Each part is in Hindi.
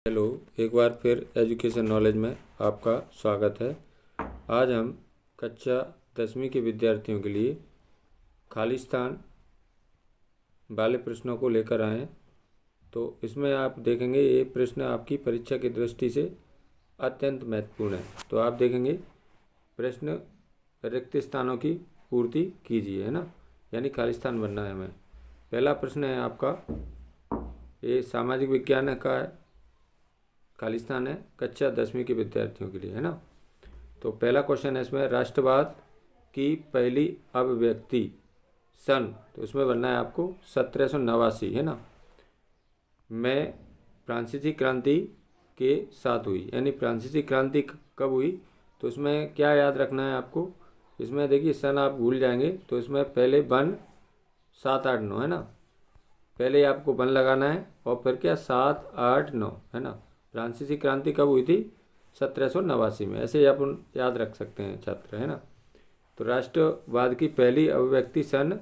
हेलो, एक बार फिर एजुकेशन नॉलेज में आपका स्वागत है। आज हम कक्षा 10वीं के विद्यार्थियों के लिए खालिस्तान वाले प्रश्नों को लेकर आए हैं। तो इसमें आप देखेंगे ये प्रश्न आपकी परीक्षा की दृष्टि से अत्यंत महत्वपूर्ण है। तो आप देखेंगे प्रश्न रिक्त स्थानों की पूर्ति कीजिए, है ना, यानी खालिस्तान बनना है हमें। पहला प्रश्न है आपका, ये सामाजिक विज्ञान का है, खालिस्तान है कक्षा 10वीं के विद्यार्थियों के लिए, है ना। तो पहला क्वेश्चन है इसमें, राष्ट्रवाद की पहली अभिव्यक्ति सन, तो इसमें बनना है आपको 1789, है ना, में फ्रांसीसी क्रांति के साथ हुई। यानी फ्रांसीसी क्रांति कब हुई, तो इसमें क्या याद रखना है आपको। इसमें देखिए सन आप भूल जाएंगे, तो इसमें पहले वन 789, है ना, पहले आपको वन लगाना है और फिर क्या 789, है ना। फ्रांसीसी क्रांति कब हुई थी, 1789 में। ऐसे ही आप याद रख सकते हैं छात्र, है ना। तो राष्ट्रवाद की पहली अभिव्यक्ति सन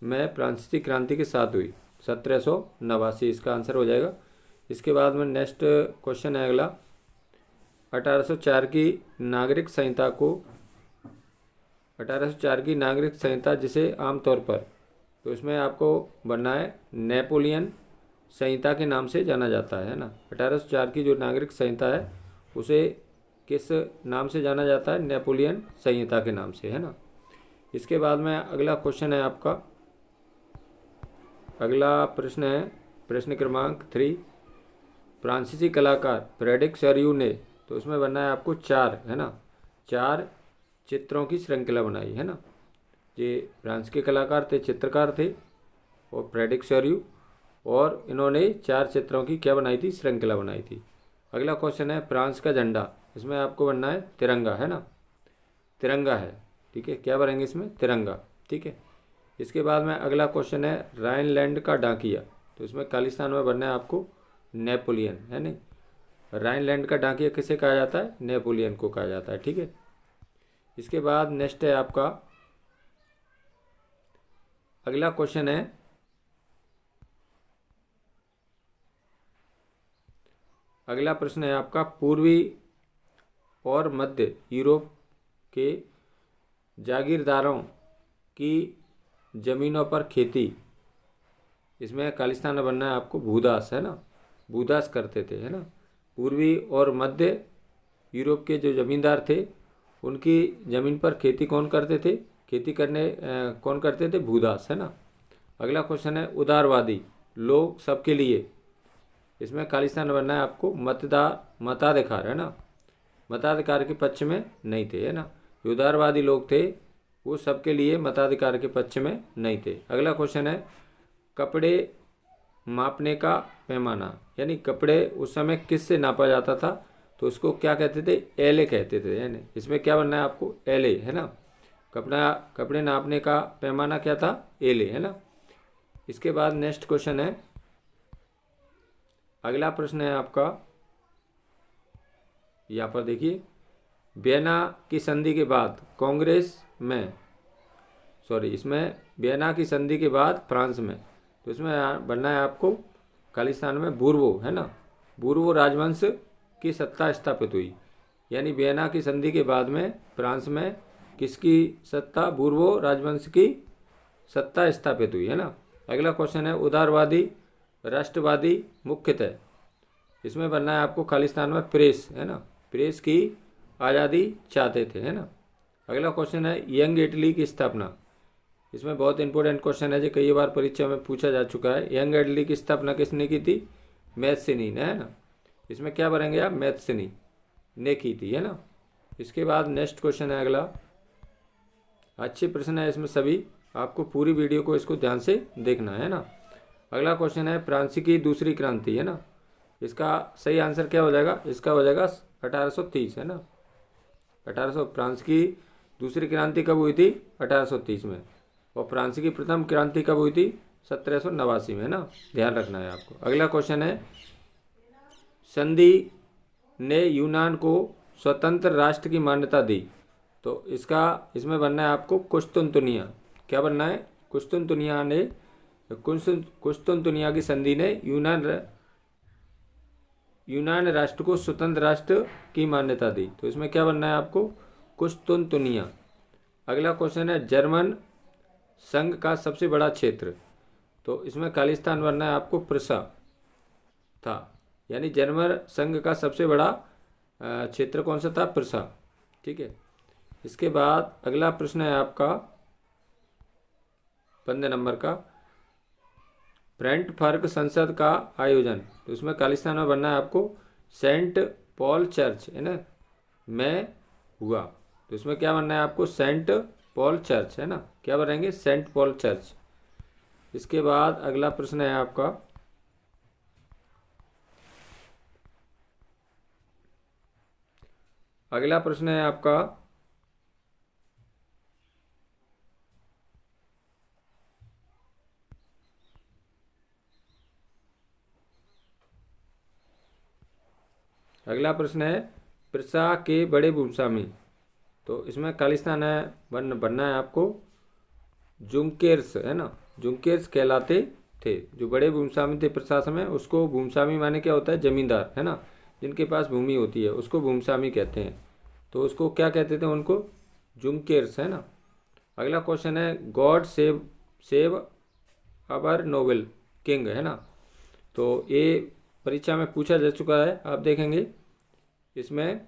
में फ्रांसीसी क्रांति के साथ हुई, 1789 इसका आंसर हो जाएगा। इसके बाद में नेक्स्ट क्वेश्चन है अगला, 1804 की नागरिक संहिता को, 1804 की नागरिक संहिता जिसे आमतौर पर, तो इसमें आपको बनना है नेपोलियन संहिता के नाम से जाना जाता है ना। 1804 की जो नागरिक संहिता है उसे किस नाम से जाना जाता है, नेपोलियन संहिता के नाम से, है ना। इसके बाद में अगला क्वेश्चन है आपका, अगला प्रश्न है प्रश्न क्रमांक 3, फ्रांसीसी कलाकार फ्रेडरिक सरियू ने, तो इसमें बनना है आपको 4, है ना, 4 चित्रों की श्रृंखला बनाई, है ना। ये फ्रांस के कलाकार थे, चित्रकार थे, और फ्रेडरिक सरियू, और इन्होंने 4 चित्रों की क्या बनाई थी, श्रृंखला बनाई थी। अगला क्वेश्चन है फ्रांस का झंडा, इसमें आपको बनना है तिरंगा, है ना, तिरंगा है, ठीक है, क्या बनेंगे इसमें, तिरंगा, ठीक है। इसके बाद में अगला क्वेश्चन है राइनलैंड का डाकिया, तो इसमें खालिस्तान में बनना है आपको नेपोलियन, है ना। राइनलैंड का डाकिया किसे कहा जाता है, नेपोलियन को कहा जाता है, ठीक है। इसके बाद नेक्स्ट है आपका अगला क्वेश्चन है, अगला प्रश्न है आपका, पूर्वी और मध्य यूरोप के जागीरदारों की ज़मीनों पर खेती, इसमें खालिस्तान में बनना है आपको भूदास, है ना, भूदास करते थे, है ना। पूर्वी और मध्य यूरोप के जो ज़मींदार थे उनकी ज़मीन पर खेती कौन करते थे, खेती करने कौन करते थे, भूदास, है ना। अगला क्वेश्चन है उदारवादी लोग सबके लिए, इसमें खालिस्तान बनना है आपको मताधिकार, है ना, मताधिकार के पक्ष में नहीं थे, है ना। उदारवादी लोग थे वो सबके लिए मताधिकार के पक्ष में नहीं थे। अगला क्वेश्चन है कपड़े मापने का पैमाना, यानी कपड़े उस समय किस से नापा जाता था, तो उसको क्या कहते थे, एले कहते थे, है ना। इसमें क्या बनना है आपको, एले, है ना। कपड़े नापने का पैमाना क्या था, एले, है ना। इसके बाद नेक्स्ट क्वेश्चन है, अगला प्रश्न है आपका, यहाँ पर देखिए, वियना की संधि के बाद कांग्रेस में, इसमें वियना की संधि के बाद फ्रांस में, तो इसमें बनना है आपको खालिस्तान में बूर्बो, है ना, बूर्बो राजवंश की सत्ता स्थापित हुई। यानी वियना की संधि के बाद में फ्रांस में किसकी सत्ता, बूर्बो राजवंश की सत्ता स्थापित हुई, है ना। अगला क्वेश्चन है उदारवादी राष्ट्रवादी मुख्यतः, इसमें बनना है आपको खालिस्तान में प्रेस, है ना, प्रेस की आज़ादी चाहते थे, है ना। अगला क्वेश्चन है यंग इटली की स्थापना, इसमें बहुत इंपॉर्टेंट क्वेश्चन है जो कई बार परीक्षा में पूछा जा चुका है। यंग इटली की स्थापना किसने की थी, मैथ्सिनी ने, है ना। इसमें क्या बनेंगे आप, मैथ्सिनी ने की थी, है ना। इसके बाद नेक्स्ट क्वेश्चन है अगला, अच्छे प्रश्न है इसमें सभी, आपको पूरी वीडियो को इसको ध्यान से देखना है ना। अगला क्वेश्चन है फ्रांस की दूसरी क्रांति, है ना, इसका सही आंसर क्या हो जाएगा, इसका हो जाएगा 1830, है ना। 1800 फ्रांस की दूसरी क्रांति कब हुई थी, 1830 में, और फ्रांस की प्रथम क्रांति कब हुई थी, 1789 में, है ना, ध्यान रखना है आपको। अगला क्वेश्चन है संधि ने यूनान को स्वतंत्र राष्ट्र की मान्यता दी, तो इसमें बनना है आपको कुस्तुनतुनिया, क्या बनना है, कुस्तुनतुनिया की संधि ने यूनान राष्ट्र को स्वतंत्र राष्ट्र की मान्यता दी? तो इसमें क्या बनना है आपको? कुस्तुनतुनिया। अगला क्वेश्चन है जर्मन संघ का सबसे बड़ा क्षेत्र? तो इसमें खालिस्तान बनना है आपको प्रसा था, यानी जर्मन संघ का सबसे बड़ा क्षेत्र कौन सा था? प्रसा। ठीक है। इसके बाद अगला प्रश्न है आपका 15 नंबर का, फ्रैंकफर्ट संसद का आयोजन? तो इसमें खालिस्तान में बनना है आपको सेंट पॉल चर्च, है ना, में हुआ। तो इसमें क्या बनना है आपको? सेंट पॉल चर्च, है ना, क्या बनाएंगे? Saint Paul church. इसके बाद अगला प्रश्न है आपका अगला प्रश्न है आपका अगला प्रश्न है प्रसा के बड़े भूस्वामी? तो इसमें खालिस्तान है बनना है आपको जुंकेर्स, है ना, जुंकेर्स कहलाते थे। जो बड़े भूस्वामी थे प्रशासन में, उसको भूस्वामी माने क्या होता है? जमींदार, है ना, जिनके पास भूमि होती है उसको भूस्वामी कहते हैं। तो उसको क्या कहते थे? उनको जुंकेर्स, है ना। अगला क्वेश्चन है God save save our Nobel king, है ना। तो ये परीक्षा में पूछा जा चुका है, आप देखेंगे इसमें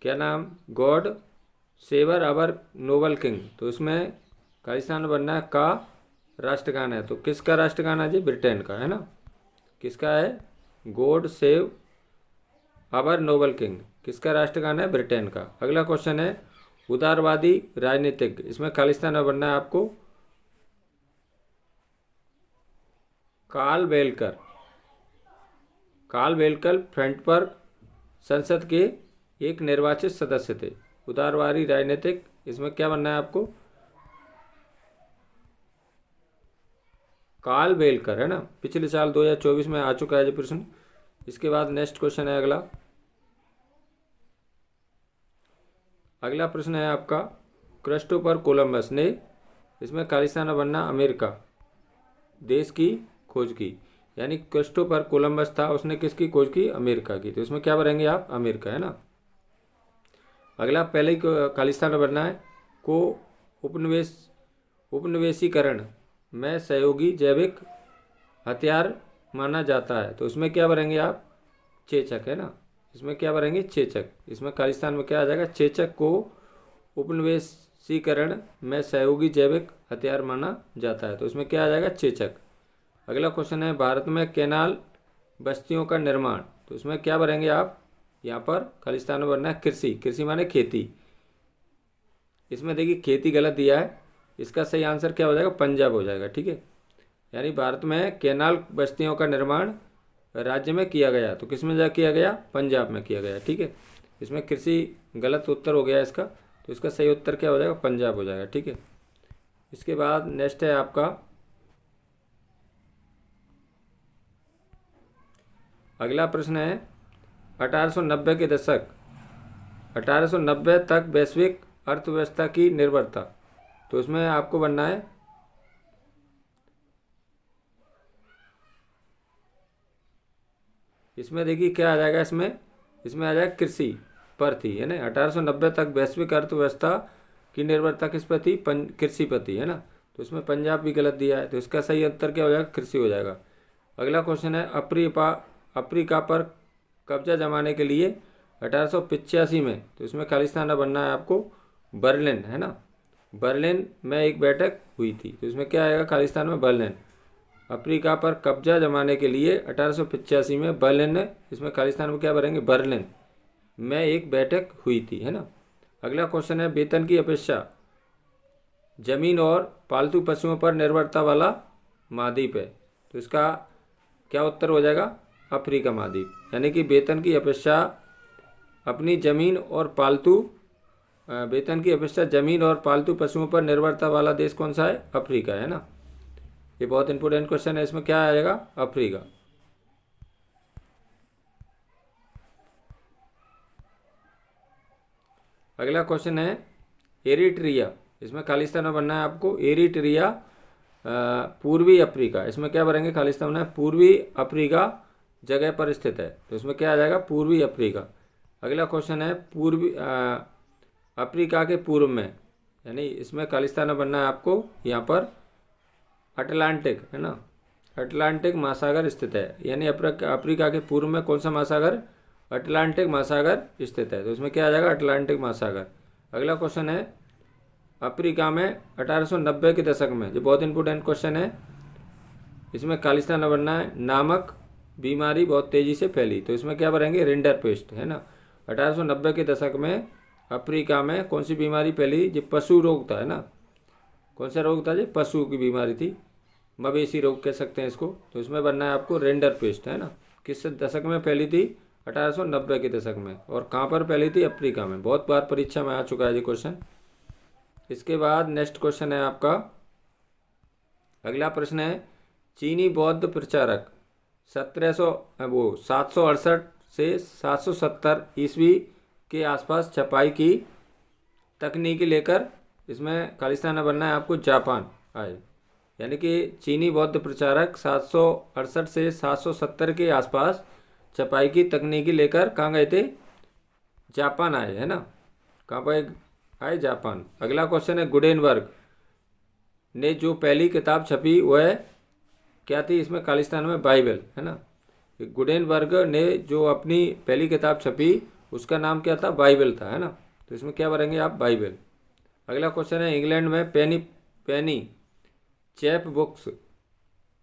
क्या नाम? गॉड सेवर अवर नोबल किंग। तो इसमें खालिस्तान बनना है का राष्ट्रगान है। तो किसका राष्ट्रगान है जी? ब्रिटेन का, है ना। किसका है? God save our Nobel king किसका राष्ट्रगान है? ब्रिटेन का। अगला क्वेश्चन है उदारवादी राजनीतिक? इसमें खालिस्तान में बनना है आपको कार्ल बेलकर। कार्ल बेलकर फ्रैंकफर्ट संसद के एक निर्वाचित सदस्य थे। उदारवादी राजनीतिक, इसमें क्या बनना है आपको? कार्ल बेलकर, है ना। पिछले साल 2024 में आ चुका है ये प्रश्न। इसके बाद नेक्स्ट क्वेश्चन है अगला प्रश्न है आपका क्रिस्टोफर कोलंबस ने, इसमें खालिस्तान में बनना अमेरिका देश की खोज की, यानी क्रिस्टोफर कोलंबस था, उसने किसकी खोज की? अमेरिका की। तो इसमें क्या भरेंगे आप? अमेरिका, है ना। अगला पहले ही खालिस्तान में बनना है को उपनिवेशीकरण में सहयोगी जैविक हथियार माना जाता है। तो इसमें क्या भरेंगे आप? चेचक, है ना। इसमें क्या भरेंगे? चेचक। इसमें खालिस्तान में क्या आ जाएगा? चेचक को उपनिवेशीकरण में सहयोगी जैविक हथियार माना जाता है। तो इसमें क्या आ जाएगा? चेचक। अगला क्वेश्चन है भारत में कैनाल बस्तियों का निर्माण? तो इसमें क्या भरेंगे आप? यहाँ पर खालिस्तान में बनना है कृषि। कृषि माने खेती। इसमें देखिए खेती गलत दिया है, इसका सही आंसर क्या हो जाएगा? पंजाब हो जाएगा। ठीक है, यानी भारत में कैनाल बस्तियों का निर्माण राज्य में किया गया। तो किस में जा किया गया? पंजाब में किया गया। ठीक है, इसमें कृषि गलत उत्तर हो गया इसका, तो इसका सही उत्तर क्या हो जाएगा? पंजाब हो जाएगा। ठीक है, इसके बाद नेक्स्ट है आपका अगला प्रश्न है 1890 के दशक 1890 तक वैश्विक अर्थव्यवस्था की निर्भरता। तो इसमें आपको बनना है इसमें देखिए क्या आ जाएगा? इसमें आ जाएगा कृषि पर थी, है ना। 1890 तक वैश्विक अर्थव्यवस्था की निर्भरता किस पर थी? कृषि पर थी, है ना। तो इसमें पंजाब भी गलत दिया है, तो इसका सही उत्तर क्या हो जाएगा? कृषि हो जाएगा। अगला क्वेश्चन है अफ्रीका पर कब्जा जमाने के लिए 1885 में, तो इसमें खालिस्तान में बनना है आपको बर्लिन, है ना। बर्लिन में एक बैठक हुई थी, तो इसमें क्या आएगा? खालिस्तान में बर्लिन। अफ्रीका पर कब्जा जमाने के लिए 1885 में बर्लिन, इसमें खालिस्तान में क्या भरेंगे? बर्लिन में एक बैठक हुई थी, है ना। अगला क्वेश्चन है वेतन की अपेक्षा जमीन और पालतू पशुओं पर निर्भरता वाला महाद्वीप है। तो इसका क्या उत्तर हो जाएगा? अफ्रीका महाद्वीप। यानी कि वेतन की अपेक्षा जमीन और पालतू पशुओं पर निर्भरता वाला देश कौन सा है? अफ्रीका, है ना। ये बहुत इंपॉर्टेंट क्वेश्चन है, इसमें क्या आएगा? अफ्रीका। अगला क्वेश्चन है एरिट्रिया, इसमें खालिस्तान में बनना है आपको एरिट्रिया पूर्वी अफ्रीका, इसमें क्या भरेंगे, खालिस्तान है पूर्वी अफ्रीका जगह पर स्थित है, तो इसमें क्या आ जाएगा, पूर्वी अफ्रीका। अगला क्वेश्चन है पूर्वी अफ्रीका के पूर्व में, यानी इसमें खालिस्तान में बनना है आपको यहाँ पर अटलांटिक, है ना, अटलांटिक महासागर स्थित है, यानी अफ्रीका के पूर्व में कौन सा महासागर, अटलांटिक महासागर स्थित है, तो इसमें क्या आ जाएगा, अटलांटिक महासागर। अगला क्वेश्चन है अफ्रीका में 1890 के दशक में, जो बहुत इंपॉर्टेंट क्वेश्चन है, इसमें खालिस्तान में बनना है नामक बीमारी बहुत तेज़ी से फैली, तो इसमें क्या भरेंगे, रिंडरपेस्ट, है ना। 1890 के दशक में अफ्रीका में कौन सी बीमारी फैली, जो पशु रोग था, है ना, कौन सा रोग था, जो पशु की बीमारी थी, मवेशी रोग कह सकते हैं इसको, तो इसमें बनना है आपको रिंडरपेस्ट, है ना। किस दशक में फैली थी, 1890 के दशक में, और कहाँ पर फैली थी, अफ्रीका में। बहुत बार परीक्षा में आ चुका है ये क्वेश्चन। इसके बाद नेक्स्ट क्वेश्चन है आपका, अगला प्रश्न है चीनी बौद्ध प्रचारक 768 से 770 ईस्वी के आसपास छपाई की तकनीकी लेकर, इसमें खालिस्तान में बनना है आपको जापान आए, यानी कि चीनी बौद्ध प्रचारक 768 से 770 के आसपास छपाई की तकनीकी लेकर कहाँ गए थे, जापान आए, है ना, कहाँ पर आए, जापान। अगला क्वेश्चन है गुडेनबर्ग ने जो पहली किताब छपी वह क्या थी, इसमें खालिस्तान में बाइबल, है ना। गुडेनबर्ग ने जो अपनी पहली किताब छपी उसका नाम क्या था, बाइबल था, है ना, तो इसमें क्या भरेंगे आप, बाइबल। अगला क्वेश्चन है इंग्लैंड में पेनी चैप बुक्स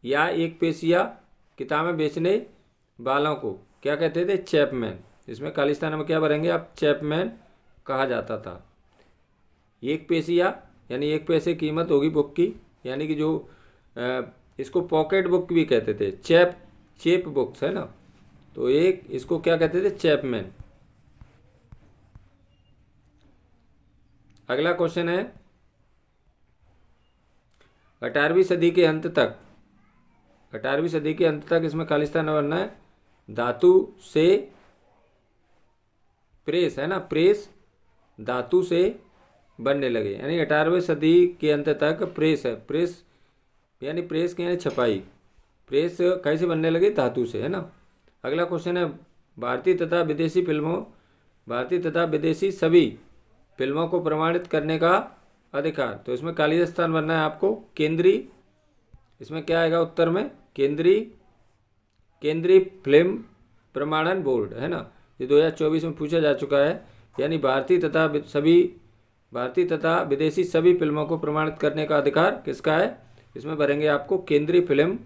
या एक पेशिया किताबें बेचने वालों को क्या कहते थे, चैपमैन, इसमें खालिस्तान में क्या भरेंगे आप, चैपमैन कहा जाता था। एक पेशिया यानी एक पैसे कीमत होगी बुक की, यानी कि जो इसको पॉकेट बुक भी कहते थे, चेप बुक्स, है ना, तो एक इसको क्या कहते थे, चैपमैन। अगला क्वेश्चन है 18वीं सदी के अंत तक इसमें खालिस्तान में बनना है धातु से प्रेस, है ना, प्रेस धातु से बनने लगे, यानी 18वीं सदी के अंत तक प्रेस है, प्रेस यानी प्रेस के यानी छपाई, प्रेस कैसे बनने लगे, धातु से, है ना। अगला क्वेश्चन है भारतीय तथा विदेशी सभी फिल्मों को प्रमाणित करने का अधिकार, तो इसमें खालिस्तान बनना है आपको केंद्रीय, इसमें क्या आएगा उत्तर में, केंद्रीय फिल्म प्रमाणन बोर्ड, है ना, ये 2024 में पूछा जा चुका है, यानी भारतीय तथा विदेशी सभी फिल्मों को प्रमाणित करने का अधिकार किसका है, इसमें भरेंगे आपको केंद्रीय फिल्म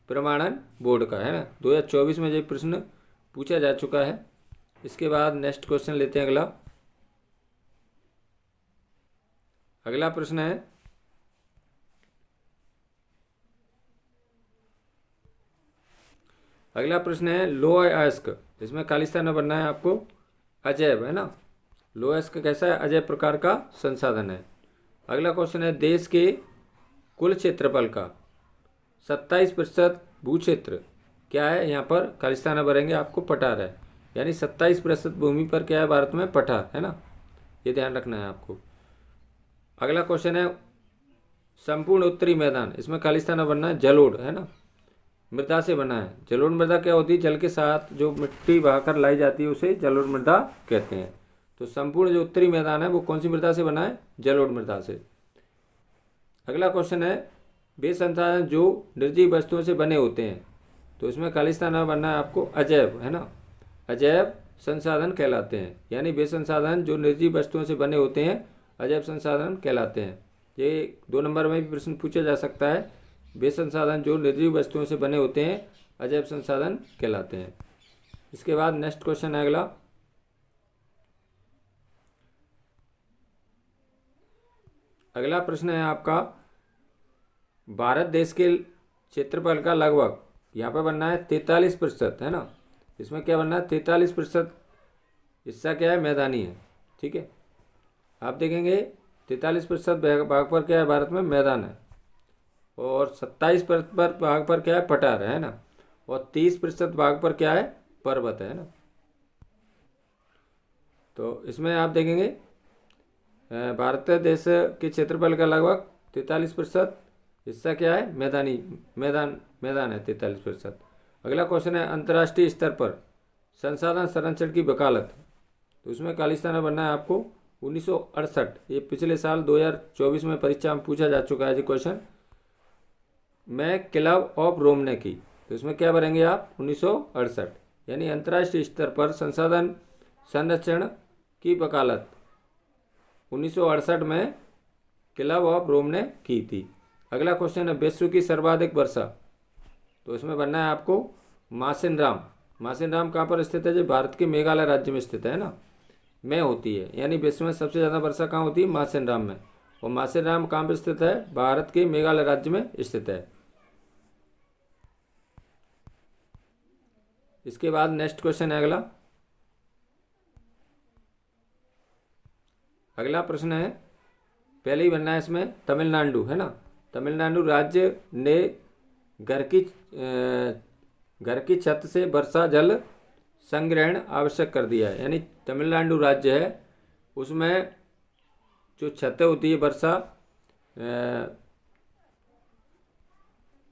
प्रमाणन बोर्ड का, है ना। 2024 में ये प्रश्न पूछा जा चुका है। इसके बाद नेक्स्ट क्वेश्चन लेते हैं अगला प्रश्न है लोअयस्क, इसमें खालिस्तान में बनना है आपको अजैब, है ना, लोअयस्क कैसा है, अजैब प्रकार का संसाधन है। अगला क्वेश्चन है देश के कुल क्षेत्रफल का 27% भू क्षेत्र क्या है, यहाँ पर खालिस्तान में भरेंगे आपको पठार है, यानी 27% भूमि पर क्या है भारत में, पठार, है ना, ये ध्यान रखना है आपको। अगला क्वेश्चन है संपूर्ण उत्तरी मैदान, इसमें खालिस्तान में बनना है जलोढ़, है ना, मृदा से बना है। जलोढ़ मृदा क्या होती है, जल के साथ जो मिट्टी बहाकर लाई जाती है उसे जलोढ़ मृदा कहते हैं। तो संपूर्ण जो उत्तरी मैदान है वो कौन सी मृदा से बना है, जलोढ़ मृदा से। अगला क्वेश्चन है वे संसाधन जो निर्जीव वस्तुओं से बने होते हैं, तो इसमें खालिस्तान में बनना है आपको अजैव, है ना, अजैव संसाधन कहलाते हैं, यानी वे संसाधन जो निर्जीव वस्तुओं से बने होते हैं अजैव संसाधन कहलाते हैं। ये 2 नंबर में भी प्रश्न पूछा जा सकता है, वे संसाधन जो निर्जीव वस्तुओं से बने होते हैं अजैव संसाधन कहलाते हैं। इसके बाद नेक्स्ट क्वेश्चन है अगला प्रश्न है आपका भारत देश के क्षेत्रफल का लगभग यहाँ पर बनना है 43%, है ना, इसमें क्या बनना है 43% हिस्सा क्या है, मैदानी है, ठीक है। आप देखेंगे 43% भाग पर क्या है भारत में, मैदान है, और 27% भाग पर क्या है, पठार है ना, और 30% भाग पर क्या है, पर्वत है ना। तो इसमें आप देखेंगे भारत देश के क्षेत्रफल का लगभग 43% हिस्सा क्या है? मैदान है 43%। अगला क्वेश्चन है अंतर्राष्ट्रीय स्तर पर संसाधन संरक्षण की वकालत, तो उसमें खालिस्तान बनना है आपको 1968। ये पिछले साल 2024 में परीक्षा में पूछा जा चुका है जी क्वेश्चन। मैं क्लब ऑफ रोम ने की, तो इसमें क्या भरेंगे आप? 1968। यानी अंतर्राष्ट्रीय स्तर पर संसाधन संरक्षण की वकालत 1968 में क्लब ऑफ रोम ने की थी। अगला क्वेश्चन है विश्व की सर्वाधिक वर्षा, तो इसमें बनना है आपको मासिनराम। मासिनराम कहाँ पर स्थित है जी? भारत के मेघालय राज्य में स्थित है ना, में होती है। यानी विश्व में सबसे ज़्यादा वर्षा कहाँ होती है? मासिनराम में। और मासिनराम कहाँ पर स्थित है? भारत के मेघालय राज्य में स्थित है। इसके बाद नेक्स्ट क्वेश्चन है अगला प्रश्न है, पहले ही बनना है इसमें तमिलनाडु है ना। तमिलनाडु राज्य ने घर की छत से वर्षा जल संग्रहण आवश्यक कर दिया है। यानी तमिलनाडु राज्य है, उसमें जो छतें होती है वर्षा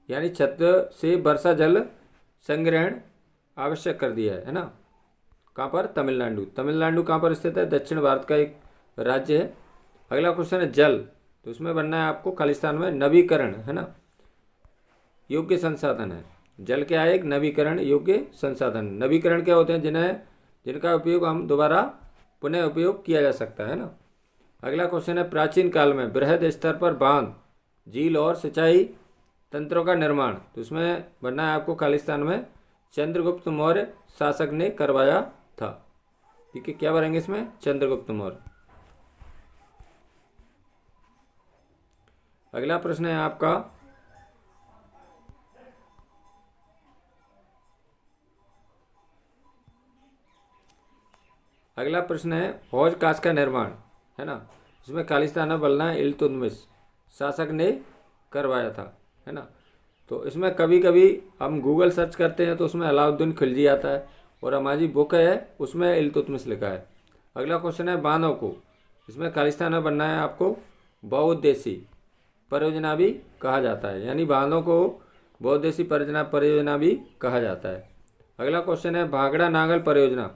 यानी छत से वर्षा जल संग्रहण आवश्यक कर दिया है ना। कहाँ पर? तमिलनाडु। तमिलनाडु कहाँ पर स्थित है? दक्षिण भारत का एक राज्य है। अगला क्वेश्चन है जल, तो इसमें बनना है आपको खालिस्तान में नवीकरण है ना, योग्य संसाधन है। जल क्या है? एक नवीकरण योग्य संसाधन। नवीकरण क्या होते हैं? जिनका उपयोग हम दोबारा पुनः उपयोग किया जा सकता है ना। अगला क्वेश्चन है प्राचीन काल में बृहद स्तर पर बांध, झील और सिंचाई तंत्रों का निर्माण, तो इसमें बनना है आपको खालिस्तान में चंद्रगुप्त मौर्य शासक ने करवाया था। ठीक है, क्या भरेंगे इसमें? चंद्रगुप्त मौर्य। अगला प्रश्न है आपका हौज काश का निर्माण है ना, इसमें खालिस्तान में बनना है इल्तुतमिश शासक ने करवाया था है ना। तो इसमें कभी कभी हम गूगल सर्च करते हैं तो उसमें अलाउद्दीन खिलजी आता है, और हमारी बुक है उसमें इल्तुतमिश लिखा है। अगला क्वेश्चन है बांधों को, इसमें खालिस्तान में बनना है आपको बहुउद्देशीय परियोजना भी कहा जाता है। यानी बांधों को बहुउद्देशीय परियोजना भी कहा जाता है। अगला क्वेश्चन है भाखड़ा नागल परियोजना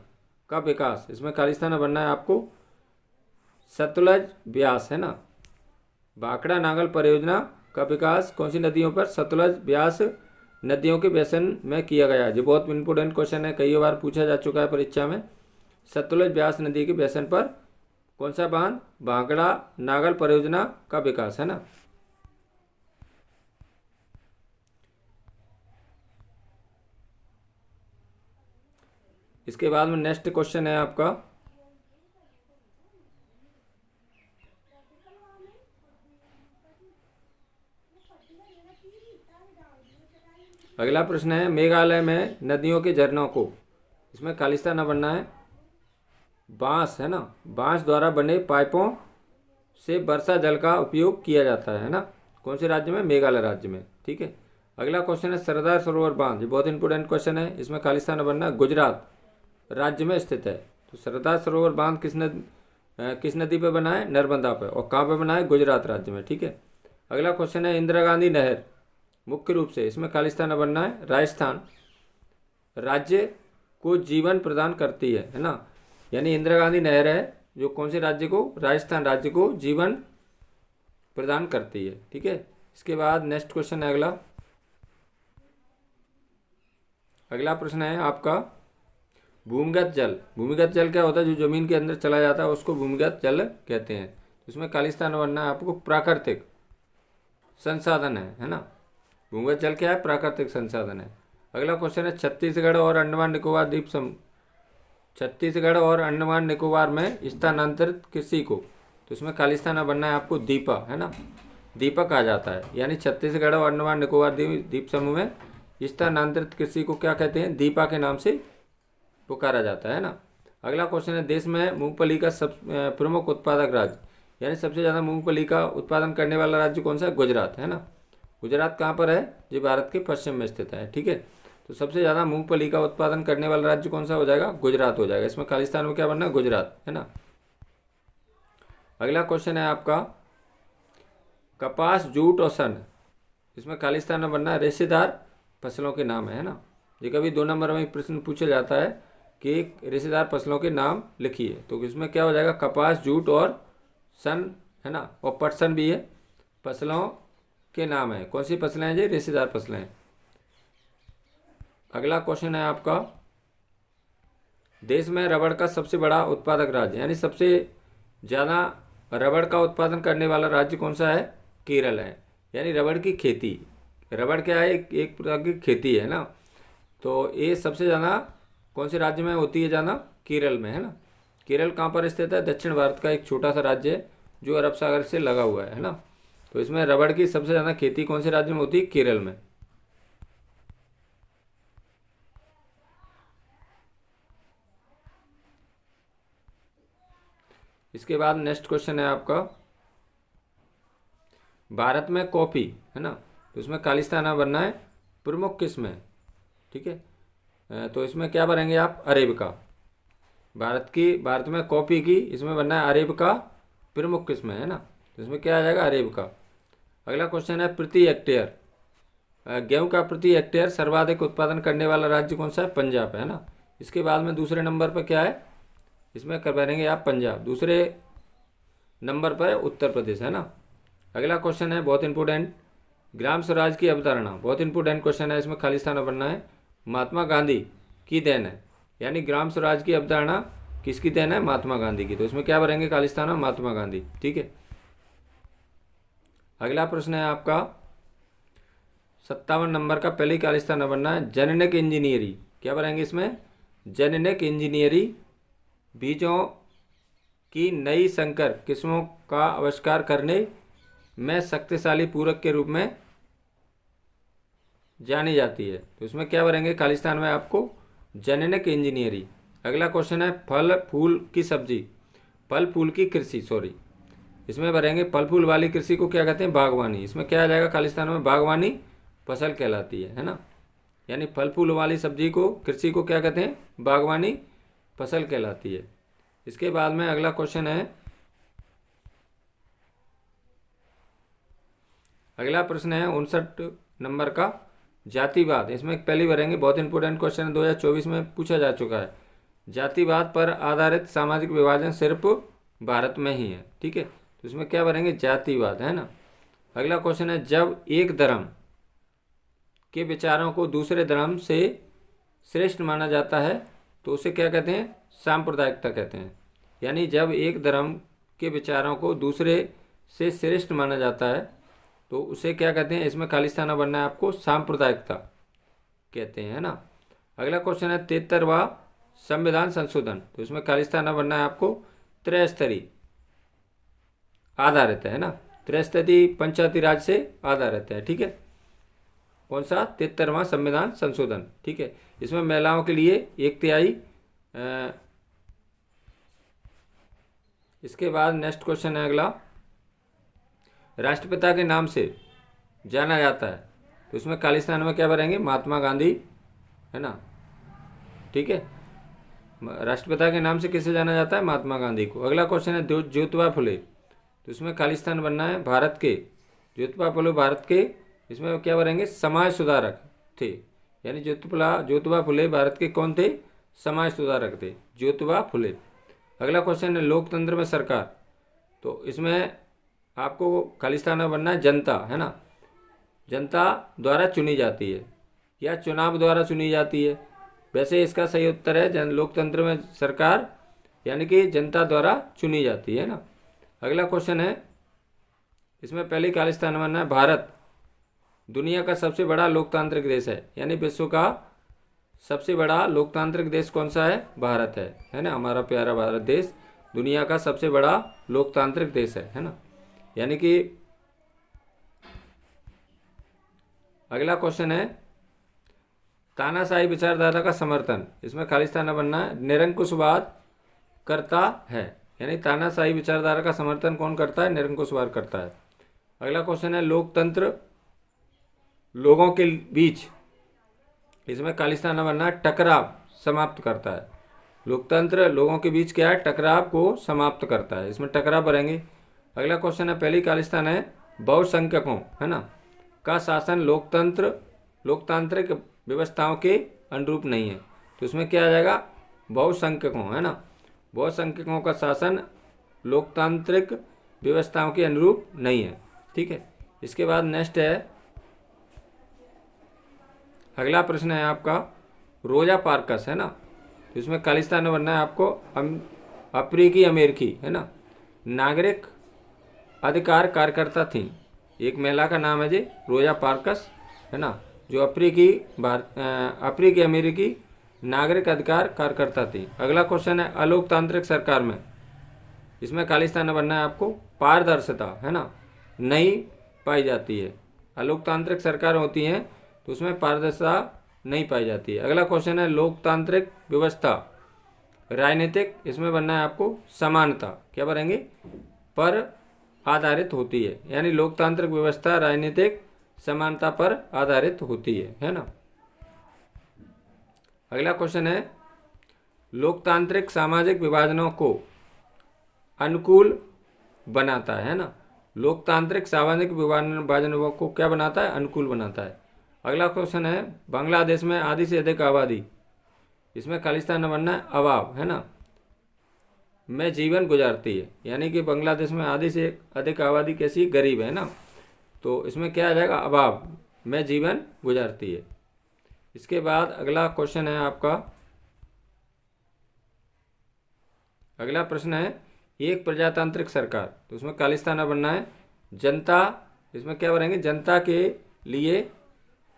का विकास, इसमें खालिस्तान में बनना है आपको सतलज ब्यास है ना। भाखड़ा नागल परियोजना का विकास कौन सी नदियों पर? सतलज ब्यास नदियों के बेसिन में किया गया है। जो बहुत इंपोर्टेंट क्वेश्चन है, कई बार पूछा जा चुका है परीक्षा में। सतलज ब्यास नदी के बेसिन पर कौन सा बांध? भाखड़ा नागल परियोजना का विकास है ना। इसके बाद में नेक्स्ट क्वेश्चन है आपका अगला प्रश्न है मेघालय में नदियों के झरनों को, इसमें खालिस्तान बनना है बांस है ना। बांस द्वारा बने पाइपों से वर्षा जल का उपयोग किया जाता है ना। कौन से राज्य में? मेघालय राज्य में। ठीक है, अगला क्वेश्चन है सरदार सरोवर बांध, ये बहुत इंपॉर्टेंट क्वेश्चन है। इसमें खालिस्तान बनना है गुजरात राज्य में स्थित है। तो सरदार सरोवर बांध किस नदी पे बना है? नर्मदा पे। और कहाँ पे बना है? गुजरात राज्य में। ठीक है, अगला क्वेश्चन है इंदिरा गांधी नहर मुख्य रूप से, इसमें खालिस्तान बनना है राजस्थान राज्य को जीवन प्रदान करती है ना। यानी इंदिरा गांधी नहर है जो कौन से राज्य को? राजस्थान राज्य को जीवन प्रदान करती है। ठीक है, इसके बाद नेक्स्ट क्वेश्चन है अगला प्रश्न है आपका भूमिगत जल। भूमिगत जल क्या होता है? जो जमीन के अंदर चला जाता है उसको भूमिगत जल कहते हैं। इसमें खालिस्तान बनना है आपको प्राकृतिक संसाधन है ना। भूमिगत जल क्या है? प्राकृतिक संसाधन है। अगला क्वेश्चन है छत्तीसगढ़ और अंडमान निकोबार में स्थानांतरित कृषि को, तो इसमें खालिस्तान बनना है आपको दीपा है ना। दीपा कहा जाता है। यानी छत्तीसगढ़ और अंडमान निकोबार द्वीप समूह में स्थानांतरित कृषि को क्या कहते हैं? दीपा के नाम से पुकारा जाता है ना। अगला क्वेश्चन है देश में मूंगफली का प्रमुख उत्पादक राज्य, यानी सबसे ज़्यादा मूंगफली का उत्पादन करने वाला राज्य कौन सा है? गुजरात है ना। गुजरात कहाँ पर है? जो भारत के पश्चिम में स्थित है। ठीक है, तो सबसे ज़्यादा मूंगफली का उत्पादन करने वाला राज्य कौन सा हो जाएगा? गुजरात हो जाएगा। इसमें खालिस्तान में क्या बनना है? गुजरात है ना। अगला क्वेश्चन है आपका कपास, जूट और सन इसमें खालिस्तान में बनना है रेशेदार फसलों के नाम है ना। ये कभी 2 नंबर में प्रश्न पूछा जाता है कि रेशेदार फसलों के नाम लिखिए, तो इसमें क्या हो जाएगा, कपास, जूट और सन है ना, और पटसन भी है, फसलों के नाम है। कौन सी फसलें हैं जी, रेशेदार फसलें हैं। अगला क्वेश्चन है आपका, देश में रबड़ का सबसे बड़ा उत्पादक राज्य, यानी सबसे ज़्यादा रबड़ का उत्पादन करने वाला राज्य कौन सा है, केरल है। यानी रबड़ की खेती, रबड़ क्या है, एक प्रकार की खेती है ना, तो ये सबसे ज़्यादा कौन से राज्य में होती है ज़्यादा, केरल में है ना। केरल कहाँ पर स्थित है, दक्षिण भारत का एक छोटा सा राज्य है जो अरब सागर से लगा हुआ है ना। तो इसमें रबड़ की सबसे ज़्यादा खेती कौन से राज्य में होती है, केरल में। इसके बाद नेक्स्ट क्वेश्चन है आपका, भारत में कॉफ़ी है ना, तो इसमें खालिस्तान बनना है प्रमुख किस्म है, ठीक है। तो इसमें क्या भरेंगे आप, अरेबिका। भारत में कॉफ़ी की इसमें बनना है अरेबिका प्रमुख किस्म है ना, तो इसमें क्या आ जाएगा, अरेबिका। अगला क्वेश्चन है, प्रति हेक्टेयर गेहूं का प्रति हेक्टेयर सर्वाधिक उत्पादन करने वाला राज्य कौन सा है, पंजाब है ना। इसके बाद में दूसरे नंबर पर क्या है, इसमें कर भरेंगे आप पंजाब, दूसरे नंबर पर उत्तर प्रदेश है ना। अगला क्वेश्चन है बहुत इंपॉर्टेंट, ग्राम स्वराज की अवधारणा, बहुत इंपॉर्टेंट क्वेश्चन है, इसमें खालिस्तान बनना है महात्मा गांधी की देन है। यानी ग्राम स्वराज की अवधारणा किसकी देन है, महात्मा गांधी की, तो इसमें क्या भरेंगे, खालिस्तान महात्मा गांधी, ठीक है। अगला प्रश्न है आपका 57 नंबर का, पहले खालिस्तान बनना है जननिक इंजीनियरी, क्या भरेंगे इसमें, जननिक इंजीनियरी, बीजों की नई संकर किस्मों का आविष्कार करने में शक्तिशाली पूरक के रूप में जानी जाती है, तो इसमें क्या भरेंगे, खालिस्तान में आपको जननिक इंजीनियरी। अगला क्वेश्चन है, फल फूल की सब्जी, फल फूल की कृषि, सॉरी, इसमें भरेंगे फल फूल वाली कृषि को क्या कहते हैं, बागवानी। इसमें क्या आ जाएगा, खालिस्तान में बागवानी फसल कहलाती है ना। यानी फल फूल वाली सब्जी को, कृषि को क्या कहते हैं, बागवानी फसल कहलाती है। इसके बाद में अगला क्वेश्चन है, अगला प्रश्न है 59 नंबर का, जातिवाद। इसमें पहली भरेंगे, बहुत इंपॉर्टेंट क्वेश्चन है, 2024 में पूछा जा चुका है। जातिवाद पर आधारित सामाजिक विभाजन सिर्फ भारत में ही है, ठीक है, तो इसमें क्या भरेंगे, जातिवाद है ना। अगला क्वेश्चन है, जब एक धर्म के विचारों को दूसरे धर्म से श्रेष्ठ माना जाता है तो उसे क्या कहते हैं, सांप्रदायिकता कहते हैं। यानी जब एक धर्म के विचारों को दूसरे से श्रेष्ठ माना जाता है तो उसे क्या कहते हैं, इसमें खालिस्तान बनना है आपको, सांप्रदायिकता कहते हैं ना। अगला क्वेश्चन है 73वां संविधान संशोधन, तो इसमें खालिस्तान बनना है आपको त्रिस्तरीय आधारित है ना, त्रिस्तरीय पंचायती राज से आधारित है, ठीक है। कौन सा, 73वां संविधान संशोधन, ठीक है। इसमें महिलाओं के लिए 1/3। इसके बाद नेक्स्ट क्वेश्चन है अगला, राष्ट्रपिता के नाम से जाना जाता है, तो इसमें खालिस्तान में क्या भरेंगे, महात्मा गांधी है ना, ठीक है। राष्ट्रपिता के नाम से किसे जाना जाता है, महात्मा गांधी को। अगला क्वेश्चन है ज्योतिबा फुले, तो इसमें खालिस्तान बनना है भारत के, ज्योतिबा फुले भारत के, इसमें क्या भरेंगे, समाज सुधारक थे। यानी ज्योतिबा फुले भारत के कौन थे, समाज सुधारक थे, ज्योतिबा फुले। अगला क्वेश्चन है लोकतंत्र में सरकार, तो इसमें आपको खालिस्तान में बनना है जनता है ना, जनता द्वारा चुनी जाती है या चुनाव द्वारा चुनी जाती है। वैसे इसका सही उत्तर है लोकतंत्र में सरकार, यानी कि जनता द्वारा चुनी जाती है ना। अगला क्वेश्चन है, इसमें पहले खालिस्तान बनना है भारत दुनिया का सबसे बड़ा लोकतांत्रिक देश है, यानी विश्व का सबसे बड़ा लोकतांत्रिक देश कौन सा है, भारत है ना, हमारा प्यारा भारत देश दुनिया का सबसे बड़ा लोकतांत्रिक देश है ना। यानी कि अगला क्वेश्चन है तानाशाही विचारधारा का समर्थन, इसमें खालिस्तान बनना है निरंकुशवाद करता है, यानी तानाशाही विचारधारा का समर्थन कौन करता है, निरंकुशवाद करता है। अगला क्वेश्चन है लोकतंत्र लोगों के बीच, इसमें खालिस्तान बनना है टकराव समाप्त करता है। लोकतंत्र लोगों के बीच क्या है, टकराव को समाप्त करता है, इसमें टकराव भरेंगे। अगला क्वेश्चन है पहली खालिस्तान है बहुसंख्यकों है ना, का शासन लोकतांत्रिक व्यवस्थाओं के अनुरूप नहीं है। तो इसमें क्या आ जाएगा, बहुसंख्यकों, है ना, बहुसंख्यकों का शासन लोकतांत्रिक व्यवस्थाओं के अनुरूप नहीं है। ठीक है, इसके बाद नेक्स्ट है, अगला प्रश्न है आपका रोजा पार्कस, है ना। तो इसमें खालिस्तान में बनना है आपको अफ्रीकी अमेरिकी, है ना, नागरिक अधिकार कार्यकर्ता थी। एक महिला का नाम है जी रोजा पार्कस, है ना, जो अफ्रीकी अमेरिकी नागरिक अधिकार कार्यकर्ता थी। अगला क्वेश्चन है अलोकतांत्रिक सरकार में, इसमें खालिस्तान में बनना है आपको पारदर्शिता, है ना, नहीं पाई जाती है। अलोकतांत्रिक सरकार होती हैं तो उसमें पारदर्शिता नहीं पाई जाती है। अगला क्वेश्चन है लोकतांत्रिक व्यवस्था राजनीतिक, इसमें बनना है आपको समानता, क्या बनेंगे, पर आधारित होती है, यानी लोकतांत्रिक व्यवस्था राजनीतिक समानता पर आधारित होती है ना। अगला क्वेश्चन है लोकतांत्रिक सामाजिक विभाजनों को अनुकूल बनाता है ना। लोकतांत्रिक सामाजिक विभाजनों को क्या बनाता है, अनुकूल बनाता है। अगला क्वेश्चन है बांग्लादेश में आधी से अधिक आबादी, इसमें खालिस्तान बनना है अवाब, है ना, में जीवन गुजारती है, यानी कि बांग्लादेश में आधी से अधिक आबादी कैसी, गरीब है ना। तो इसमें क्या आ जाएगा, अवाब में जीवन गुजारती है। इसके बाद अगला क्वेश्चन है आपका, अगला प्रश्न है एक प्रजातांत्रिक सरकार, तो उसमें खालिस्तान बनना है जनता, इसमें क्या बनेंगे, जनता के लिए,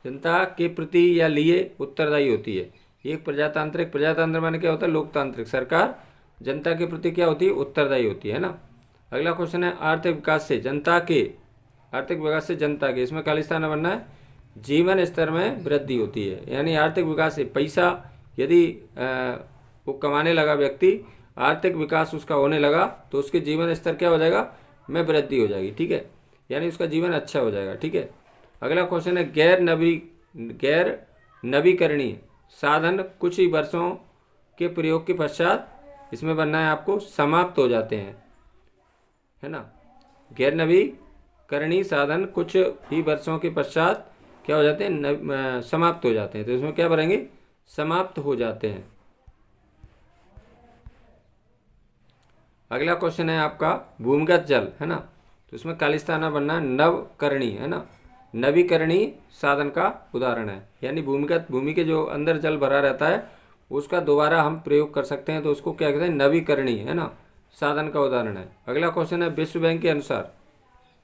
जनता के प्रति या लिए उत्तरदायी होती है। एक प्रजातंत्र माने क्या होता है, लोकतांत्रिक सरकार जनता के प्रति क्या होती है, उत्तरदायी होती है ना। अगला क्वेश्चन है आर्थिक विकास से जनता के, आर्थिक विकास से जनता के, इसमें खालिस्तान बनना है जीवन स्तर में वृद्धि होती है, यानी आर्थिक विकास से पैसा यदि वो कमाने लगा व्यक्ति, आर्थिक विकास उसका होने लगा तो उसके जीवन स्तर क्या हो जाएगा, में वृद्धि हो जाएगी। ठीक है, यानी उसका जीवन अच्छा हो जाएगा। ठीक है, अगला क्वेश्चन है गैर नवीकरणीय साधन कुछ ही वर्षों के प्रयोग के पश्चात, इसमें बनना है आपको समाप्त हो जाते हैं, है ना। गैर नवीकरणीय साधन कुछ ही वर्षों के पश्चात क्या हो जाते हैं, समाप्त हो जाते हैं। तो इसमें क्या बनेंगे, समाप्त हो जाते हैं। अगला क्वेश्चन है आपका भूमिगत जल, है ना। तो इसमें खालिस्तान बनना है नवकरणीय, है ना, नवीकरणीय साधन का उदाहरण है, यानी भूमि के जो अंदर जल भरा रहता है उसका दोबारा हम प्रयोग कर सकते हैं, तो उसको क्या कहते हैं, नवीकरणीय, है ना, साधन का उदाहरण है। अगला क्वेश्चन है विश्व बैंक के अनुसार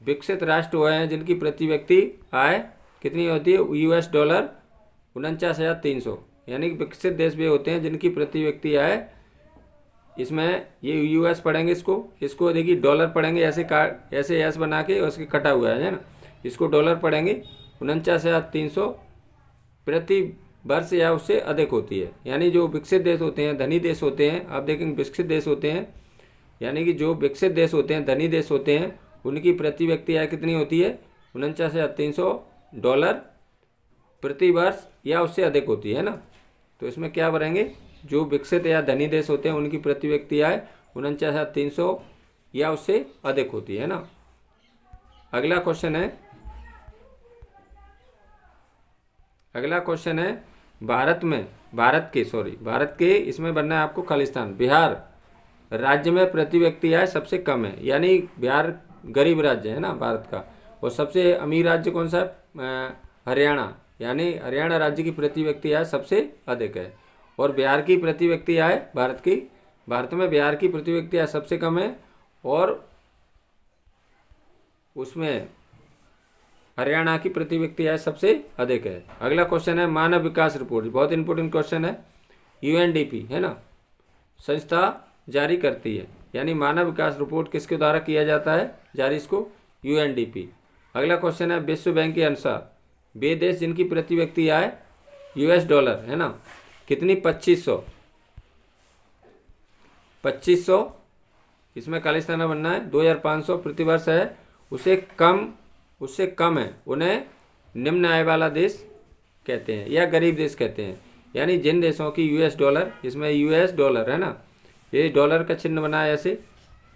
विकसित राष्ट्र हुए हैं जिनकी प्रति व्यक्ति आय कितनी होती है, $49 49,300, यानी विकसित देश भी होते हैं जिनकी प्रति व्यक्ति आय, इसमें ये यूएस पढ़ेंगे, इसको देखिए डॉलर पढ़ेंगे, ऐसे एस बना के उसके कटा हुआ है ना, इसको डॉलर पढ़ेंगे, 49,300 प्रति वर्ष या उससे अधिक होती है। यानी जो विकसित देश होते हैं, धनी देश होते हैं, आप देखेंगे विकसित देश होते हैं, यानी कि जो विकसित देश होते हैं, धनी देश होते हैं, उनकी प्रति व्यक्ति आय कितनी होती है, $49,300 प्रति वर्ष या उससे अधिक होती है ना। तो इसमें क्या भरेंगे, जो विकसित या धनी देश होते हैं उनकी प्रति व्यक्ति आय 49,300 या उससे अधिक होती है ना। अगला क्वेश्चन है भारत के इसमें बनना है आपको खालिस्तान। बिहार राज्य में प्रति व्यक्ति आय सबसे कम है, यानी बिहार गरीब राज्य है ना भारत का, और सबसे अमीर राज्य कौन सा है, हरियाणा, यानी हरियाणा राज्य की प्रति व्यक्ति आय सबसे अधिक है। और बिहार की प्रति व्यक्ति आय भारत में बिहार की प्रति व्यक्ति आय सबसे कम है, और उसमें हरियाणा की प्रति व्यक्ति आय सबसे अधिक है। अगला क्वेश्चन है मानव विकास रिपोर्ट, बहुत इंपॉर्टेंट क्वेश्चन है। यूएनडीपी, है ना, संस्था जारी करती है, यानी मानव विकास रिपोर्ट किसके द्वारा किया जाता है जारी, इसको यूएनडीपी। अगला क्वेश्चन है विश्व बैंक के अनुसार वे देश जिनकी प्रति व्यक्ति आय $, है ना, कितनी, 2500, इसमें खालिस्तान बनना है 2,500 प्रति वर्ष है, उससे कम है उन्हें निम्न आय वाला देश कहते हैं या गरीब देश कहते हैं। यानी जिन देशों की $, इसमें $, है ना, ये डॉलर का चिन्ह बना है ऐसे,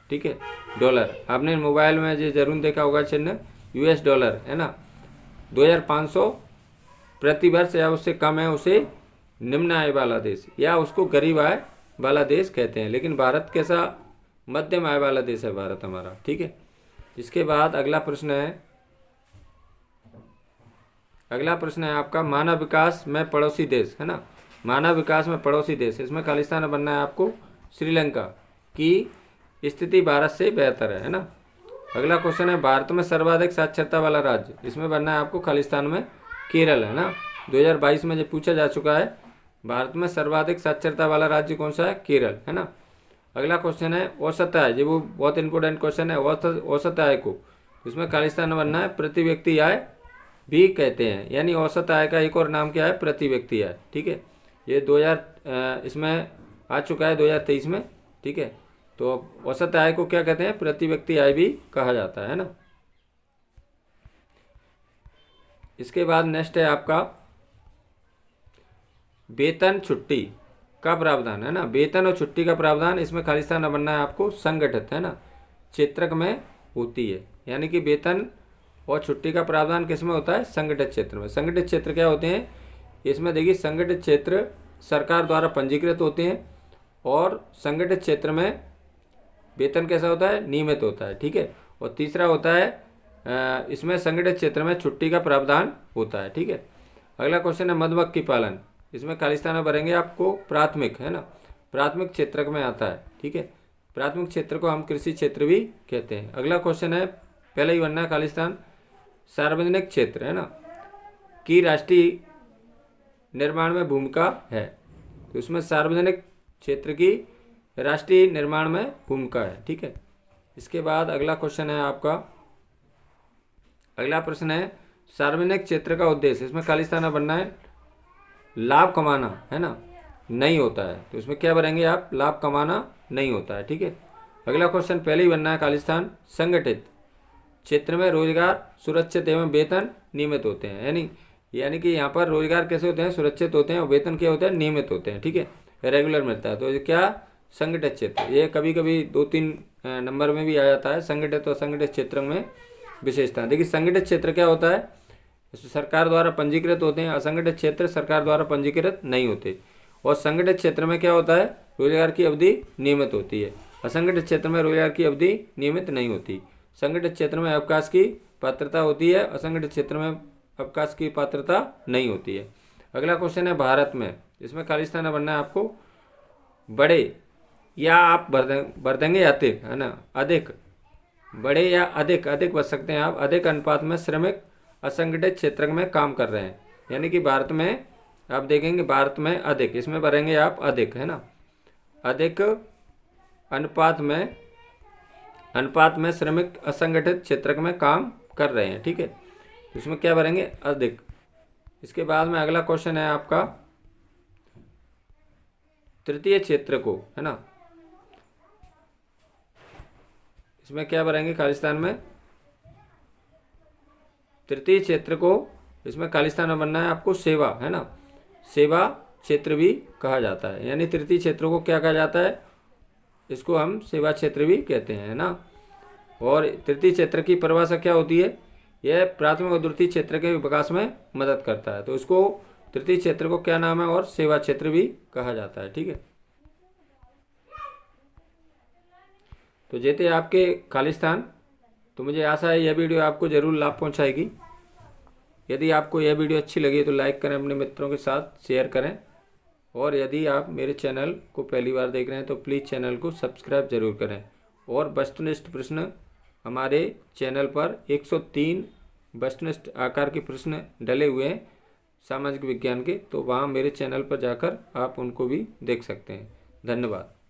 ठीक है, डॉलर आपने मोबाइल में जो जरूर देखा होगा चिन्ह $, है ना, 2500 प्रति वर्ष या उससे कम है उसे निम्न आय वाला देश या उसको गरीब आय वाला देश कहते हैं। लेकिन भारत कैसा मध्यम आय वाला देश है भारत हमारा, ठीक है। इसके बाद अगला प्रश्न है आपका मानव विकास में पड़ोसी देश, है ना। मानव विकास में पड़ोसी देश, इसमें खालिस्तान बनना है आपको श्रीलंका की स्थिति भारत से बेहतर है ना। अगला क्वेश्चन है भारत में सर्वाधिक साक्षरता वाला राज्य, इसमें बनना है आपको खालिस्तान में केरल, है ना। 2022 में जो पूछा जा चुका है भारत में सर्वाधिक साक्षरता वाला राज्य कौन सा है, केरल, है ना। अगला क्वेश्चन है औसत आय, जो वो बहुत इंपॉर्टेंट क्वेश्चन है। औसत आय को इसमें खालिस्तान बनना है प्रति व्यक्ति आय भी कहते हैं, यानी औसत आय का एक और नाम क्या है, प्रति व्यक्ति आय, ठीक है। ये 2000 इसमें आ चुका है 2023 में, ठीक है। तो औसत आय को क्या कहते हैं, प्रति व्यक्ति आय भी कहा जाता है ना। इसके बाद नेक्स्ट है आपका वेतन छुट्टी का प्रावधान, है ना। वेतन और छुट्टी का प्रावधान, इसमें खालिस्तान बनना है आपको संगठित, है ना, क्षेत्र में होती है। यानी कि वेतन और छुट्टी का प्रावधान किस में होता है, संगठित क्षेत्र में। संगठित क्षेत्र क्या होते हैं, इसमें देखिए संगठित क्षेत्र सरकार द्वारा पंजीकृत होते हैं और संगठित क्षेत्र में वेतन कैसा होता है, नियमित होता है, ठीक है। और तीसरा होता है इसमें संगठित क्षेत्र में छुट्टी का प्रावधान होता है, ठीक है। अगला क्वेश्चन है मधुमक्खी पालन, इसमें खालिस्तान में भरेंगे आपको प्राथमिक, है ना, प्राथमिक क्षेत्र में आता है, ठीक है। प्राथमिक क्षेत्र को हम कृषि क्षेत्र भी कहते हैं। अगला क्वेश्चन है पहले ही बनना है खालिस्तान सार्वजनिक क्षेत्र, है ना, की राष्ट्रीय निर्माण में भूमिका है। तो इसमें सार्वजनिक क्षेत्र की राष्ट्रीय निर्माण में भूमिका है, ठीक है। इसके बाद अगला क्वेश्चन है आपका, अगला प्रश्न है सार्वजनिक क्षेत्र का उद्देश्य, इसमें खालिस्तान बनना है लाभ कमाना, है ना, नहीं होता है। तो इसमें क्या भरेंगे आप, लाभ कमाना नहीं होता है, ठीक है। अगला क्वेश्चन पहले ही बनना है खालिस्तान संगठित क्षेत्र में रोजगार सुरक्षित एवं वेतन नियमित होते हैं। यानी कि यहाँ पर रोजगार कैसे होते हैं, सुरक्षित होते हैं और वेतन क्या होते हैं, नियमित होते हैं, ठीक है, रेगुलर मिलता है। तो ये क्या, संगठित क्षेत्र, ये कभी कभी 2-3 नंबर में भी आ जाता है, संगठित और संगठित क्षेत्र में विशेषता। देखिए संगठित क्षेत्र क्या होता है, सरकार द्वारा पंजीकृत होते हैं, असंगठित क्षेत्र सरकार द्वारा पंजीकृत नहीं होते। और संगठित क्षेत्र में क्या होता है, रोजगार की अवधि नियमित होती है, असंगठित क्षेत्र में रोजगार की अवधि नियमित नहीं होती। संगठित क्षेत्र में अवकाश की पात्रता होती है, असंगठित क्षेत्र में अवकाश की पात्रता नहीं होती है। अगला क्वेश्चन है भारत में, इसमें खालिस्तान बनना है आपको बड़े या आप भर देंगे अधिक, है ना, अधिक, बड़े या अधिक, अधिक बच सकते हैं आप, अधिक अनुपात में श्रमिक असंगठित क्षेत्र में काम कर रहे हैं। यानी कि भारत में आप देखेंगे भारत में अधिक, इसमें भरेंगे आप अधिक, है ना, अधिक अनुपात में श्रमिक असंगठित क्षेत्र में काम कर रहे हैं, ठीक है। इसमें क्या भरेंगे, अधिक। इसके बाद में अगला क्वेश्चन है आपका तृतीय क्षेत्र को, है ना, इसमें क्या भरेंगे खालिस्तान में तृतीय क्षेत्र को, इसमें खालिस्तान में बनना है आपको सेवा, है ना, सेवा क्षेत्र भी कहा जाता है। यानी तृतीय क्षेत्र को क्या कहा जाता है, इसको हम सेवा क्षेत्र भी कहते हैं, है ना। और तृतीय क्षेत्र की परिभाषा क्या होती है, यह प्राथमिक और द्वितीय क्षेत्र के विकास में मदद करता है। तो इसको तृतीय क्षेत्र को क्या नाम है, और सेवा क्षेत्र भी कहा जाता है, ठीक है। तो ये थे आपके खालिस्तान। तो मुझे आशा है यह वीडियो आपको ज़रूर लाभ पहुंचाएगी। यदि आपको यह वीडियो अच्छी लगी तो लाइक करें, अपने मित्रों के साथ शेयर करें, और यदि आप मेरे चैनल को पहली बार देख रहे हैं तो प्लीज़ चैनल को सब्सक्राइब जरूर करें। और वस्तुनिष्ठ प्रश्न हमारे चैनल पर 103 वस्तुनिष्ठ आकार के प्रश्न डले हुए हैं सामाजिक विज्ञान के, तो वहाँ मेरे चैनल पर जाकर आप उनको भी देख सकते हैं। धन्यवाद।